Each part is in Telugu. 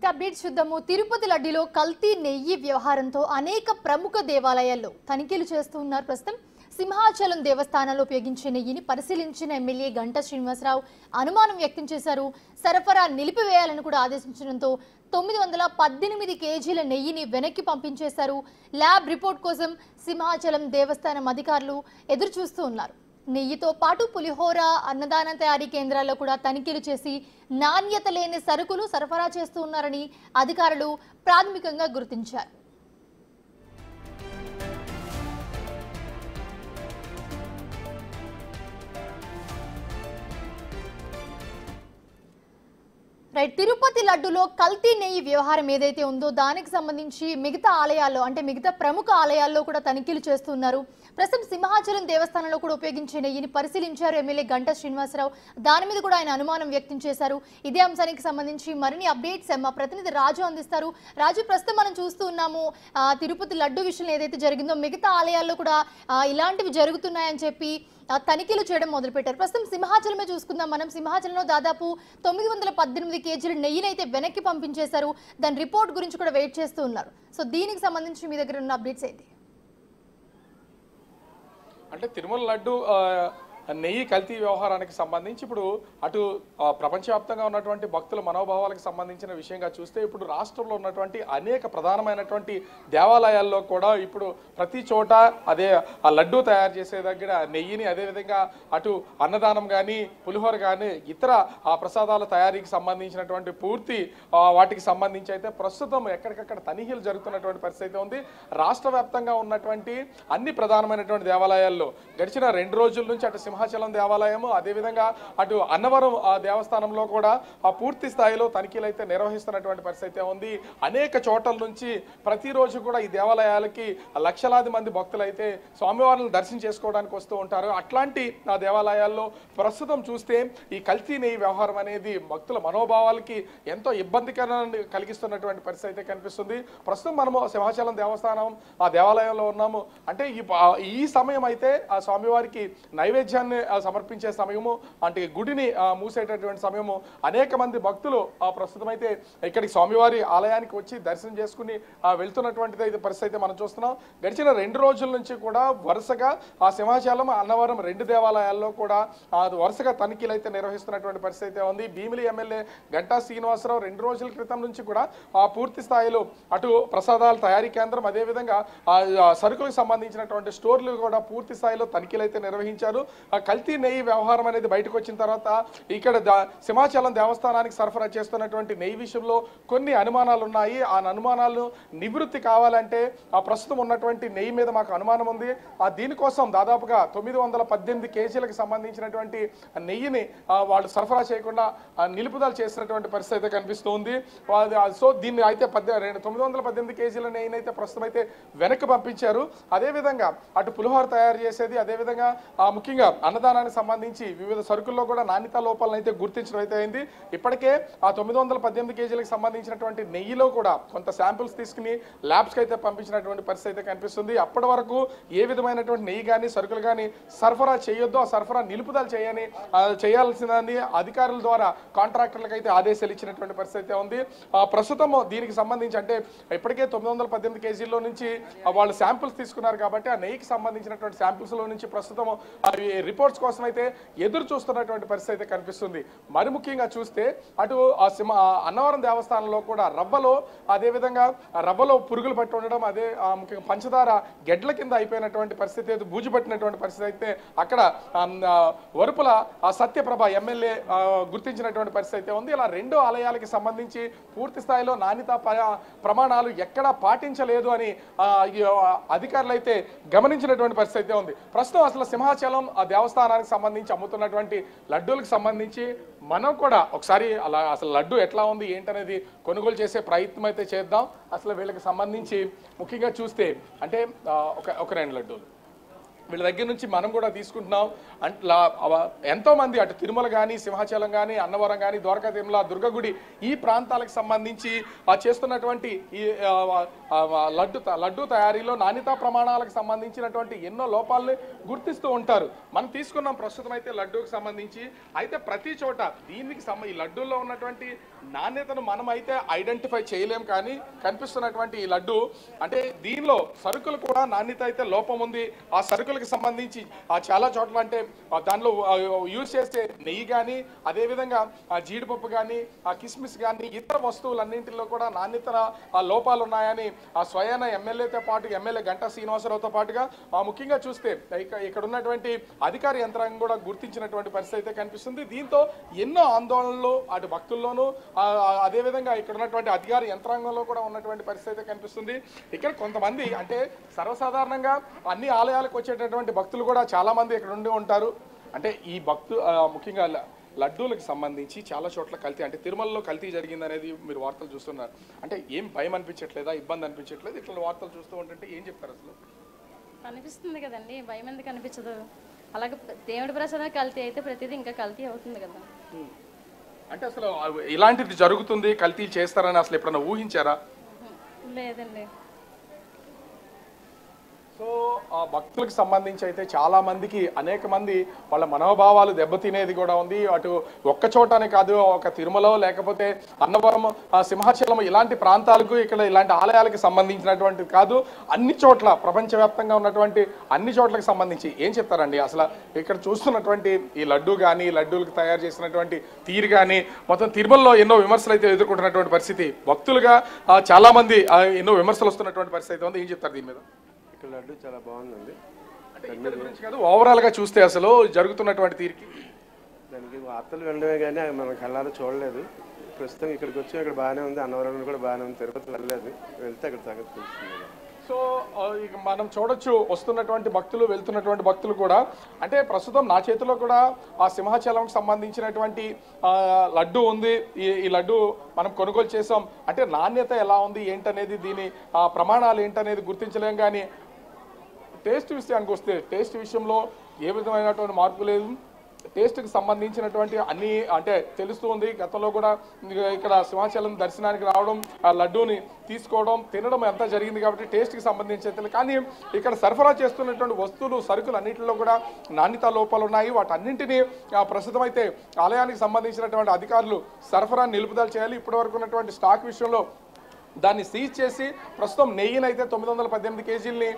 అప్డేట్స్ చూద్దాము. తిరుపతి లడ్డూలో కల్తీ నెయ్యి వ్యవహారంతో అనేక ప్రముఖ దేవాలయాల్లో తనిఖీలు చేస్తూ ఉన్నారు. ప్రస్తుతం సింహాచలం దేవస్థానంలో ఉపయోగించే నెయ్యిని పరిశీలించిన ఎమ్మెల్యే గంటా శ్రీనివాసరావు అనుమానం వ్యక్తం చేశారు. సరఫరా నిలిపివేయాలని కూడా ఆదేశించడంతో 918 కేజీల నెయ్యిని వెనక్కి పంపించేశారు. ల్యాబ్ రిపోర్ట్ కోసం సింహాచలం దేవస్థానం అధికారులు ఎదురు చూస్తూ ఉన్నారు. నెయ్యితో పాటు పులిహోర, అన్నదాన తయారీ కేంద్రాల్లో కూడా తనిఖీలు చేసి నాణ్యత లేని సరుకులు సరఫరా చేస్తూ ఉన్నారని అధికారులు ప్రాథమికంగా గుర్తించారు. తిరుపతి లడ్డులో కల్తీ నెయ్యి వ్యవహారం ఏదైతే ఉందో దానికి సంబంధించి మిగతా ఆలయాల్లో అంటే మిగతా ప్రముఖ ఆలయాల్లో కూడా తనిఖీలు చేస్తున్నారు. ప్రస్తుతం సింహాచలం దేవస్థానంలో కూడా ఉపయోగించే నెయ్యిని పరిశీలించారు ఎమ్మెల్యే గంటా శ్రీనివాసరావు. దాని మీద కూడా ఆయన అనుమానం వ్యక్తం చేశారు. ఇదే అంశానికి సంబంధించి మరిన్ని అప్డేట్స్ మా ప్రతినిధి రాజు అందిస్తారు. రాజు, ప్రస్తుతం మనం చూస్తూ ఉన్నాము తిరుపతి లడ్డు విషయంలో ఏదైతే జరిగిందో మిగతా ఆలయాల్లో కూడా ఇలాంటివి జరుగుతున్నాయని చెప్పి తనిఖీలు చేయడం మొదలుపెట్టారు. ప్రస్తుతం సింహాచలమే చూసుకుందాం. మనం సింహాచలంలో దాదాపు 918 కేజీల నెయ్యిని అయితే వెనక్కి పంపించేశారు. దాని రిపోర్ట్ గురించి కూడా వెయిట్ చేస్తూ ఉన్నారు. సో దీనికి సంబంధించి మీ దగ్గర ఉన్న అప్డేట్స్ ఏంటి? అంటే తిరుమల లడ్డు నెయ్యి కల్తీ వ్యవహారానికి సంబంధించి ఇప్పుడు అటు ప్రపంచవ్యాప్తంగా ఉన్నటువంటి భక్తుల మనోభావాలకు సంబంధించిన విషయంగా చూస్తే ఇప్పుడు రాష్ట్రంలో ఉన్నటువంటి అనేక ప్రధానమైనటువంటి దేవాలయాల్లో కూడా ఇప్పుడు ప్రతి చోట అదే ఆ లడ్డు తయారు చేసే దగ్గర నెయ్యిని, అదేవిధంగా అటు అన్నదానం కానీ పులిహోర కానీ ఇతర ప్రసాదాల తయారీకి సంబంధించినటువంటి పూర్తి వాటికి సంబంధించి అయితే ప్రస్తుతం ఎక్కడికక్కడ తనిఖీలు జరుగుతున్నటువంటి పరిస్థితి ఉంది. రాష్ట్ర వ్యాప్తంగా ఉన్నటువంటి అన్ని ప్రధానమైనటువంటి దేవాలయాల్లో గడిచిన 2 రోజుల నుంచి అటు సింహాచలం దేవాలయము, అదేవిధంగా అటు అన్నవరం దేవస్థానంలో కూడా పూర్తి స్థాయిలో తనిఖీలు అయితే నిర్వహిస్తున్నటువంటి పరిస్థితి ఉంది. అనేక చోట్ల నుంచి ప్రతిరోజు కూడా ఈ దేవాలయాలకి లక్షలాది మంది భక్తులు అయితే స్వామివారిని దర్శనం చేసుకోవడానికి వస్తూ ఉంటారు. అట్లాంటి దేవాలయాల్లో ప్రస్తుతం చూస్తే ఈ కల్తీ నెయ్యి వ్యవహారం అనేది భక్తుల మనోభావాలకి ఎంతో ఇబ్బందికరాన్ని కలిగిస్తున్నటువంటి పరిస్థితి అయితే కనిపిస్తుంది. ప్రస్తుతం మనము సింహాచలం దేవస్థానం దేవాలయంలో ఉన్నాము. అంటే ఈ సమయం అయితే ఆ స్వామివారికి నైవేద్యాన్ని సమర్పించే సమయము, అంటే గుడిని మూసేటటువంటి సమయము. అనేక మంది భక్తులు ప్రస్తుతం అయితే ఇక్కడికి స్వామివారి ఆలయానికి వచ్చి దర్శనం చేసుకుని వెళ్తున్నటువంటి పరిస్థితి మనం చూస్తున్నాం. గడిచిన 2 రోజుల నుంచి కూడా వరుసగా ఆ సింహాచలం, అన్నవరం 2 దేవాలయాల్లో కూడా వరుసగా తనిఖీలు అయితే నిర్వహిస్తున్నటువంటి పరిస్థితి ఉంది. భీమిలి ఎమ్మెల్యే గంటా శ్రీనివాసరావు 2 రోజుల క్రితం నుంచి కూడా పూర్తి స్థాయిలో అటు ప్రసాదాల తయారీ కేంద్రం, అదేవిధంగా సరుకులకు సంబంధించినటువంటి స్టోర్లు కూడా పూర్తి స్థాయిలో తనిఖీలు అయితే నిర్వహించారు. కల్తీ నెయ్యి వ్యవహారం అనేది బయటకు వచ్చిన తర్వాత ఇక్కడ సింహాచలం దేవస్థానానికి సరఫరా చేస్తున్నటువంటి నెయ్యి విషయంలో కొన్ని అనుమానాలు ఉన్నాయి. ఆ అనుమానాలు నివృత్తి కావాలంటే ప్రస్తుతం ఉన్నటువంటి నెయ్యి మీద మాకు అనుమానం ఉంది. దీనికోసం దాదాపుగా 918 కేజీలకు సంబంధించినటువంటి నెయ్యిని వాళ్ళు సరఫరా చేయకుండా నిలుపుదల చేసినటువంటి పరిస్థితి కనిపిస్తుంది. సో దీన్ని అయితే 918 కేజీల నెయ్యిని అయితే ప్రస్తుతం అయితే వెనక్కి పంపించారు. అదేవిధంగా అటు పులిహోర తయారు చేసేది, అదేవిధంగా ముఖ్యంగా అన్నదానానికి సంబంధించి వివిధ సరుకుల్లో కూడా నాణ్యతా లోపాలను అయితే గుర్తించడం అయితే అయింది. ఇప్పటికే ఆ 918 కేజీలకు సంబంధించినటువంటి నెయ్యిలో కూడా కొంత శాంపిల్స్ తీసుకుని ల్యాబ్స్కి అయితే పంపించినటువంటి పరిస్థితి అయితే కనిపిస్తుంది. అప్పటి వరకు ఏ విధమైనటువంటి నెయ్యి కానీ సరుకులు కానీ సరఫరా చేయొద్దు, ఆ సరఫరా నిలుపుదల చేయాల్సిందని అధికారుల ద్వారా కాంట్రాక్టర్లకు అయితే ఆదేశాలు ఇచ్చినటువంటి పరిస్థితి ఉంది. ప్రస్తుతం దీనికి సంబంధించి అంటే ఇప్పటికే 918 కేజీల్లో నుంచి వాళ్ళు శాంపిల్స్ తీసుకున్నారు కాబట్టి ఆ నెయ్యికి సంబంధించినటువంటి శాంపిల్స్లో నుంచి ప్రస్తుతం రిపోర్ట్స్ కోసం అయితే ఎదురు చూస్తున్నటువంటి పరిస్థితి కనిపిస్తుంది. మరి ముఖ్యంగా చూస్తే అటు అన్నవరం దేవస్థానంలో కూడా అదేవిధంగా రవ్వలో పురుగులు పట్టి ఉండడం, అదే ముఖ్యంగా పంచదార గెడ్ల కింద అయిపోయినటువంటి పరిస్థితి అయితే, బూజు పట్టినటువంటి పరిస్థితి అయితే అక్కడ వరుపుల సత్యప్రభ ఎమ్మెల్యే గుర్తించినటువంటి పరిస్థితి అయితే ఉంది. ఇలా 2 ఆలయాలకి సంబంధించి పూర్తి స్థాయిలో నాణ్యతా ప్రమాణాలు ఎక్కడా పాటించలేదు అని అధికారులు అయితే గమనించినటువంటి పరిస్థితి అయితే ఉంది. ప్రస్తుతం అసలు సింహాచలం దేవస్థానానికి సంబంధించి అమ్ముతున్నటువంటి లడ్డూలకు సంబంధించి మనం కూడా ఒకసారి అసలు లడ్డు ఎట్లా ఉంది ఏంటనేది కొనుగోలు చేసే ప్రయత్నం అయితే చేద్దాం. అసలు వీళ్ళకి సంబంధించి ముఖ్యంగా చూస్తే అంటే ఒక 2 లడ్డూలు వీళ్ళ దగ్గర నుంచి మనం కూడా తీసుకుంటున్నాం. ఎంతో మంది అటు తిరుమల కానీ, సింహాచలం కానీ, అన్నవరం కానీ, ద్వారకా తిరుమల, దుర్గగుడి ఈ ప్రాంతాలకు సంబంధించి చేస్తున్నటువంటి ఈ లడ్డు తయారీలో నాణ్యతా ప్రమాణాలకు సంబంధించినటువంటి ఎన్నో లోపాలని గుర్తిస్తూ ఉంటారు. మనం తీసుకున్నాం ప్రస్తుతం అయితే లడ్డూకి సంబంధించి. అయితే ప్రతి చోట దీనికి ఈ లడ్డూల్లో ఉన్నటువంటి నాణ్యతను మనం అయితే ఐడెంటిఫై చేయలేం, కానీ కనిపిస్తున్నటువంటి ఈ లడ్డు అంటే దీనిలో సరుకులు కూడా నాణ్యత అయితే లోపం ఉంది. ఆ సరుకులకు సంబంధించి చాలా చోట్ల అంటే దానిలో యూజ్ చేసే నెయ్యి కానీ, అదేవిధంగా జీడిపప్పు కానీ, కిస్మిస్ కానీ, ఇతర వస్తువులన్నింటిలో కూడా నాణ్యత లోపాలు ఉన్నాయని స్వయాన ఎమ్మెల్యేతో పాటు ఎమ్మెల్యే గంటా శ్రీనివాసరావుతో పాటుగా ముఖ్యంగా చూస్తే ఇక్కడ ఉన్నటువంటి అధికార యంత్రాంగం కూడా గుర్తించినటువంటి పరిస్థితి అయితే కనిపిస్తుంది. దీంతో ఎన్నో ఆందోళనలు అటు భక్తుల్లోనూ అదేవిధంగా ఇక్కడ ఉన్నటువంటి అధికార యంత్రాంగంలో కూడా ఉన్నటువంటి పరిస్థితి అయితే కనిపిస్తుంది. ఇక్కడ కొంతమంది అంటే సర్వసాధారణంగా అన్ని ఆలయాలకు వచ్చేటటువంటి భక్తులు కూడా చాలా మంది ఇక్కడ ఉండి ఉంటారు. అంటే ఈ ముఖ్యంగా లడ్డూలకు సంబంధించి చాలా చోట్ల కల్తీ, అంటే తిరుమలలో కల్తీ జరిగింది అనేది మీరు వార్తలు చూస్తున్నారు. అంటే ఏం భయం అనిపించట్లేదా, ఇబ్బంది అనిపించట్లేదు? ఇట్లా వార్తలు చూస్తూ ఉంటుంటే ఏం చెప్తారు? అసలు అనిపిస్తుంది కదండి, భయం ఎందుకు అనిపించదు? అలాగే దేవుడి ప్రసాదం కల్తీ అయితే ప్రతిదీ ఇంకా కల్తీ అవుతుంది కదా. అంటే అసలు ఇలాంటిది జరుగుతుంది, కల్తీ చేస్తారని అసలు ఎప్పుడన్నా ఊహించారా? లేదండి. సో ఆ భక్తులకు సంబంధించి అయితే చాలా మందికి అనేక మంది వాళ్ళ మనోభావాలు దెబ్బతినేది కూడా ఉంది. అటు ఒక్క చోటనే కాదు, ఒక తిరుమల లేకపోతే అన్నవరం, సింహాచలం ఇలాంటి ప్రాంతాలకు, ఇక్కడ ఇలాంటి ఆలయాలకు సంబంధించినటువంటి కాదు, అన్ని చోట్ల ప్రపంచవ్యాప్తంగా ఉన్నటువంటి అన్ని చోట్లకు సంబంధించి ఏం చెప్తారండి? అసలు ఇక్కడ చూస్తున్నటువంటి ఈ లడ్డు కానీ, లడ్డూలకు తయారు చేసినటువంటి తీరు కానీ, మొత్తం తిరుమలలో ఎన్నో విమర్శలు అయితే ఎదుర్కొంటున్నటువంటి పరిస్థితి, భక్తులుగా చాలా మంది ఎన్నో విమర్శలు వస్తున్నటువంటి పరిస్థితి ఉంది. ఏం చెప్తారు దీని మీద? ఇక్కడ లడ్డు చాలా బాగుందండి. అంటే ఇక్కడ గురించి కాదు, ఓవరాల్ గా చూస్తే అసలు జరుగుతున్నటువంటి తీరుకి దానికి వార్తలు వినడమే కానీ మనం కళ్ళారా చూడలేదు. ప్రస్తుతం ఇక్కడికి వచ్చి ఇక్కడ బాగానే ఉంది, అన్నవరం కూడా బాగానే ఉంది, తిరుపతి వెళ్ళలేదు, వెళ్తే అక్కడ సంగతి తెలుస్తుంది. సో ఇక మనం చూడొచ్చు వస్తున్నటువంటి భక్తులు, వెళ్తున్నటువంటి భక్తులు కూడా. అంటే ప్రస్తుతం నా చేతిలో కూడా ఆ సింహాచలంకి సంబంధించినటువంటి లడ్డు ఉంది. ఈ లడ్డు మనం కొనుగోలు చేసాం. అంటే నాణ్యత ఎలా ఉంది ఏంటనేది, దీని ప్రమాణాలు ఏంటనేది గుర్తించలేం, కానీ టేస్ట్ విషయానికి వస్తే టేస్ట్ విషయంలో ఏ విధమైనటువంటి మార్పు లేదు. టేస్ట్కి సంబంధించినటువంటి అన్ని అంటే తెలుస్తూ ఉంది. గతంలో కూడా ఇక్కడ సింహాచలం దర్శనానికి రావడం, ఆ లడ్డూని తీసుకోవడం, తినడం అంతా జరిగింది కాబట్టి టేస్ట్కి సంబంధించి, కానీ ఇక్కడ సరఫరా చేస్తున్నటువంటి వస్తువులు, సరుకులు అన్నింటిలో కూడా నాణ్యత లోపాలు ఉన్నాయి. వాటన్నింటినీ ప్రస్తుతం అయితే ఆలయానికి సంబంధించినటువంటి అధికారులు సరఫరా నిలుపుదల చేయాలి. ఇప్పటివరకు ఉన్నటువంటి స్టాక్ విషయంలో దాన్ని సీజ్ చేసి ప్రస్తుతం నెయ్యిని అయితే 918 కేజీలని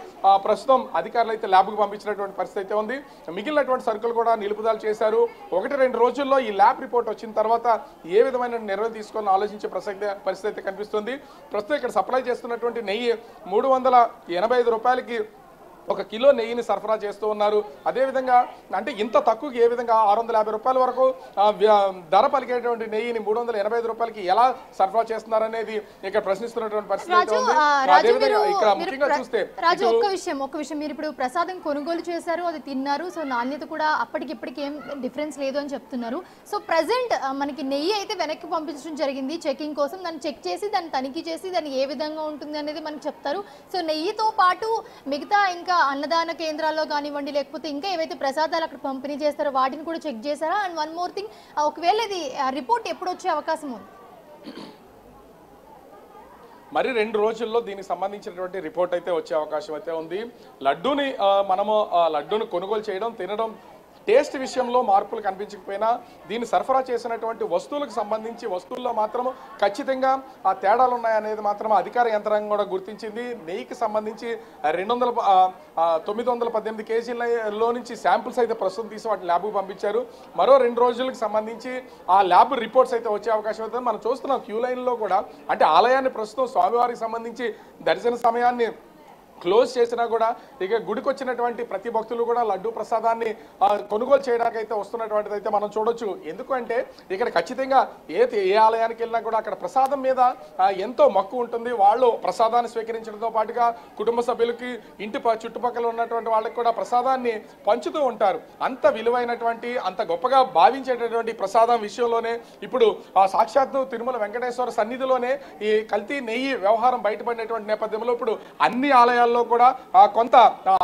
ప్రస్తుతం అధికారులు అయితే ల్యాబ్కు పంపించినటువంటి పరిస్థితి అయితే ఉంది. మిగిలినటువంటి సరుకులు కూడా నిలుపుదల చేశారు. 1-2 రోజుల్లో ఈ ల్యాబ్ రిపోర్ట్ వచ్చిన తర్వాత ఏ విధమైన నిర్ణయం తీసుకోవాలని ఆలోచించే పరిస్థితి అయితే కనిపిస్తుంది. ప్రస్తుతం ఇక్కడ సప్లై చేస్తున్నటువంటి నెయ్యి 385 రూపాయలకి 1 కిలో నెయ్యిని సరఫరా చేస్తూ ఉన్నారు. అదేవిధంగా అంటే ఇంత తక్కువకి ఏ విధంగా 650 రూపాయల వరకు ధర పలికేటువంటి నెయ్యిని 385 రూపాయలకి ఎలా సరఫరా చేస్తున్నారనేది ఇక్కడ ప్రశ్నిస్తున్నటువంటి పరిస్థితి ఉంది. అదేవిధంగా ఇక్కడ ముఖ్యంగా చూస్తే రాజు ఒక్క విషయం మీరు ఇప్పుడు ప్రసాదం కొనుగోలు చేశారు, అది తిన్నారు, సో నాణ్యత కూడా అప్పటికిప్పటికి ఏం డిఫరెన్స్ లేదు అని చెప్తున్నారు. సో ప్రెసెంట్ మనకి నెయ్యి అయితే వెనక్కి పంపించడం జరిగింది చెకింగ్ కోసం. దాన్ని చెక్ చేసి, దాన్ని తనిఖీ చేసి, దాన్ని ఏ విధంగా ఉంటుంది అనేది మనకు చెప్తారు. సో నెయ్యితో పాటు మిగతా ఇంకా అన్నదాన కేంద్రాల్లో కానివ్వండి, లేకపోతే ఇంకా ఏవైతే ప్రసాదాలు అక్కడ పంపిణీ చేస్తారో వాటిని కూడా చెక్ చేశారా? అండ్ వన్ మోర్ థింగ్, ఒకవేళ ఇది రిపోర్ట్ ఎప్పుడు వచ్చే అవకాశం ఉంది? మరి 2 రోజుల్లో దీనికి సంబంధించినటువంటి రిపోర్ట్ అయితే వచ్చే అవకాశం అయితే ఉంది. మనము లడ్డూని కొనుగోలు చేయడం, తినడం, టేస్ట్ విషయంలో మార్పులు కనిపించకపోయినా దీన్ని సరఫరా చేసినటువంటి వస్తువులకు సంబంధించి వస్తువుల్లో మాత్రం ఖచ్చితంగా ఆ తేడాలు ఉన్నాయనేది మాత్రం అధికార యంత్రాంగం కూడా గుర్తించింది. నెయ్యికి సంబంధించి 918 కేజీలలో నుంచి శాంపుల్స్ అయితే ప్రస్తుతం తీసి వాటిని ల్యాబ్కు పంపించారు. మరో 2 రోజులకు సంబంధించి ఆ ల్యాబ్ రిపోర్ట్స్ అయితే వచ్చే అవకాశం అవుతుంది. మనం చూస్తున్నాం క్యూ లైన్లో కూడా, అంటే ఆలయాన్ని ప్రస్తుతం స్వామివారికి సంబంధించి దర్శన సమయాన్ని క్లోజ్ చేసినా కూడా ఇక గుడికి వచ్చినటువంటి ప్రతి భక్తులు కూడా లడ్డూ ప్రసాదాన్ని కొనుగోలు చేయడానికి అయితే వస్తున్నటువంటిది అయితే మనం చూడొచ్చు. ఎందుకంటే ఇక్కడ ఖచ్చితంగా ఏ ఆలయానికి వెళ్ళినా కూడా అక్కడ ప్రసాదం మీద ఎంతో మక్కువ ఉంటుంది. వాళ్ళు ప్రసాదాన్ని స్వీకరించడంతో పాటుగా కుటుంబ సభ్యులకి, ఇంటి చుట్టుపక్కల ఉన్నటువంటి వాళ్ళకి కూడా ప్రసాదాన్ని పంచుతూ ఉంటారు. అంత విలువైనటువంటి, అంత గొప్పగా భావించేటటువంటి ప్రసాదం విషయంలోనే ఇప్పుడు సాక్షాత్తు తిరుమల వెంకటేశ్వర సన్నిధిలోనే ఈ కల్తీ నెయ్యి వ్యవహారం బయటపడినటువంటి నేపథ్యంలో ఇప్పుడు అన్ని ఆలయాలు కూడా కొంత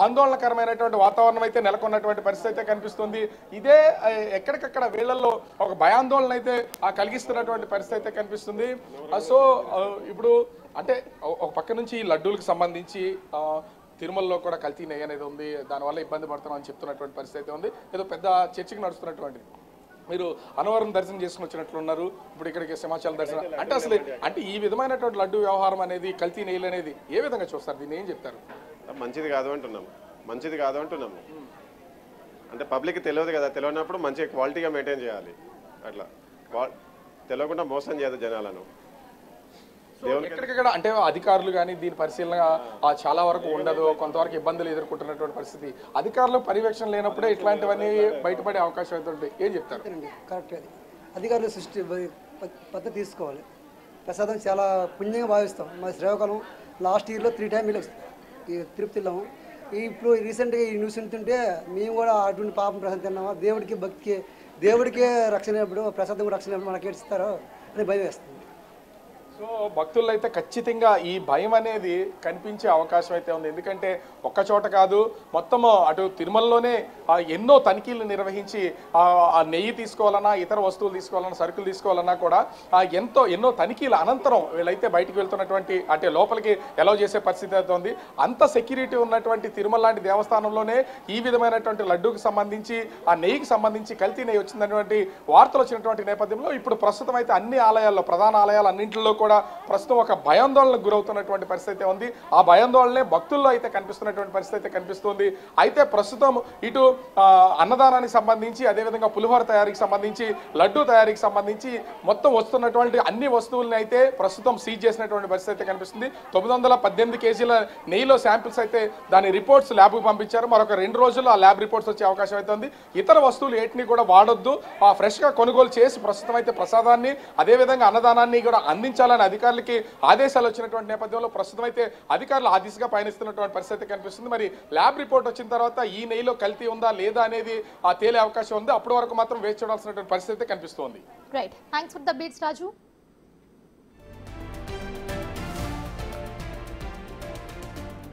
ఆందోళనకరమైనటువంటి వాతావరణం అయితే నెలకొన్నటువంటి పరిస్థితి అయితే కనిపిస్తుంది. ఇదే ఎక్కడికక్కడ వీళ్ళల్లో ఒక భయాందోళన అయితే కలిగిస్తున్నటువంటి పరిస్థితి అయితే కనిపిస్తుంది. సో ఇప్పుడు అంటే ఒక పక్క నుంచి లడ్డూలకు సంబంధించి తిరుమలలో కూడా కల్తీ నెయ్యి అనేది ఉంది, దానివల్ల ఇబ్బంది పడుతున్నాం అని చెప్తున్నటువంటి పరిస్థితి అయితే ఉంది. ఏదో పెద్ద చర్చకి నడుస్తున్నటువంటిది. మీరు అన్నవరం దర్శనం చేసుకుని వచ్చినట్లున్నారు, ఇప్పుడు ఇక్కడికి సింహాచలం దర్శనం అంటే అసలు అంటే ఈ విధమైనటువంటి లడ్డు వ్యవహారం అనేది కల్తీ నెయ్యిలు అనేది ఏ విధంగా చూస్తారు, దీన్ని ఏం చెప్తారు? మంచిది కాదు అంటున్నాము, మంచిది కాదు అంటున్నాము. అంటే పబ్లిక్ తెలియదు కదా, తెలియనప్పుడు మంచిగా క్వాలిటీగా మెయింటైన్ చేయాలి. అట్లా తెలియకుండా మోసం చేయదు జనాలను. ఎక్కడికక్కడ అంటే అధికారులు కానీ దీని పరిశీలన చాలా వరకు ఉండదు, కొంతవరకు ఇబ్బందులు ఎదుర్కొంటున్నటువంటి పరిస్థితి, అధికారులు పర్యవేక్షణ లేనప్పుడే ఇట్లాంటివన్నీ బయటపడే అవకాశం అయితే ఉంటాయి, ఏం చెప్తారు? కరెక్ట్. అది అధికారులు సృష్టి పద్ధతి తీసుకోవాలి. ప్రసాదం చాలా పుణ్యంగా భావిస్తాం. మా శ్రీకాకుళం లాస్ట్ ఇయర్లో 3 times ఈ తిరుపతి వెళ్ళాము. ఇప్పుడు రీసెంట్గా ఈ న్యూస్ వింటుంటే మేము కూడా అటువంటి పాపం ప్రసాదం తిన్నామా, దేవుడికి భక్తికి దేవుడికే రక్షణ ఎప్పుడు ప్రసాదం కూడా రక్షణ ఎప్పుడు మనకి ఇస్తారో అని భయం వేస్తుంది. సో భక్తుల్లో అయితే ఖచ్చితంగా ఈ భయం అనేది కనిపించే అవకాశం అయితే ఉంది. ఎందుకంటే ఒక్క చోట కాదు, మొత్తము అటు తిరుమలలోనే ఎన్నో తనిఖీలు నిర్వహించి ఆ నెయ్యి తీసుకోవాలన్నా, ఇతర వస్తువులు తీసుకోవాలన్నా, సరుకులు తీసుకోవాలన్నా కూడా ఎన్నో తనిఖీల అనంతరం వీళ్ళైతే బయటికి వెళ్తున్నటువంటి అంటే లోపలికి అలౌ చేసే పరిస్థితి అయితే ఉంది. అంత సెక్యూరిటీ ఉన్నటువంటి తిరుమల లాంటి దేవస్థానంలోనే ఈ విధమైనటువంటి లడ్డూకి సంబంధించి ఆ నెయ్యికి సంబంధించి కల్తీ నెయ్యి వచ్చినటువంటి వార్తలు వచ్చినటువంటి నేపథ్యంలో ఇప్పుడు ప్రస్తుతం అయితే అన్ని ఆలయాల్లో, ప్రధాన ఆలయాలు అన్నింటిలో కూడా ప్రస్తుతం ఒక భయాందోళనకు గురవుతున్నటువంటి పరిస్థితి ఉంది. ఆ భయాందోళనే భక్తుల్లో అయితే కనిపిస్తున్నటువంటి పరిస్థితి అయితే కనిపిస్తుంది. అయితే ప్రస్తుతం ఇటు అన్నదానానికి సంబంధించి, అదేవిధంగా పులిహోర తయారీకి సంబంధించి, లడ్డూ తయారీకి సంబంధించి మొత్తం వస్తున్నటువంటి అన్ని వస్తువులను అయితే ప్రస్తుతం సీజ్ చేసినటువంటి పరిస్థితి అయితే కనిపిస్తుంది. 918 kgs నెయ్యిలో శాంపిల్స్ అయితే దాని రిపోర్ట్స్ ల్యాబ్కు పంపించారు. మరొక 2 రోజుల్లో ఆ ల్యాబ్ రిపోర్ట్స్ వచ్చే అవకాశం అయితే ఉంది. ఇతర వస్తువులు ఏటిని కూడా వాడొద్దు, ఫ్రెష్గా కొనుగోలు చేసి ప్రస్తుతం అయితే ప్రసాదాన్ని అదేవిధంగా అన్నదానాన్ని కూడా అందించాలని అధికారులకి ఆదేశాలు వచ్చినటువంటి నేపథ్యంలో ప్రస్తుతం అయితే అధికారులు ఆ దిశగా పయనిస్తున్నటువంటి పరిస్థితి కనిపిస్తుంది. మరి ల్యాబ్ రిపోర్ట్ వచ్చిన తర్వాత ఈ నెయ్యిలో కల్తీ ఉందా లేదా అనేది తేలే అవకాశం ఉంది. అప్పటి వరకు మాత్రం వేచి చూడాల్సినటువంటి పరిస్థితి కనిపిస్తోంది. Right, thanks for the beats Raju.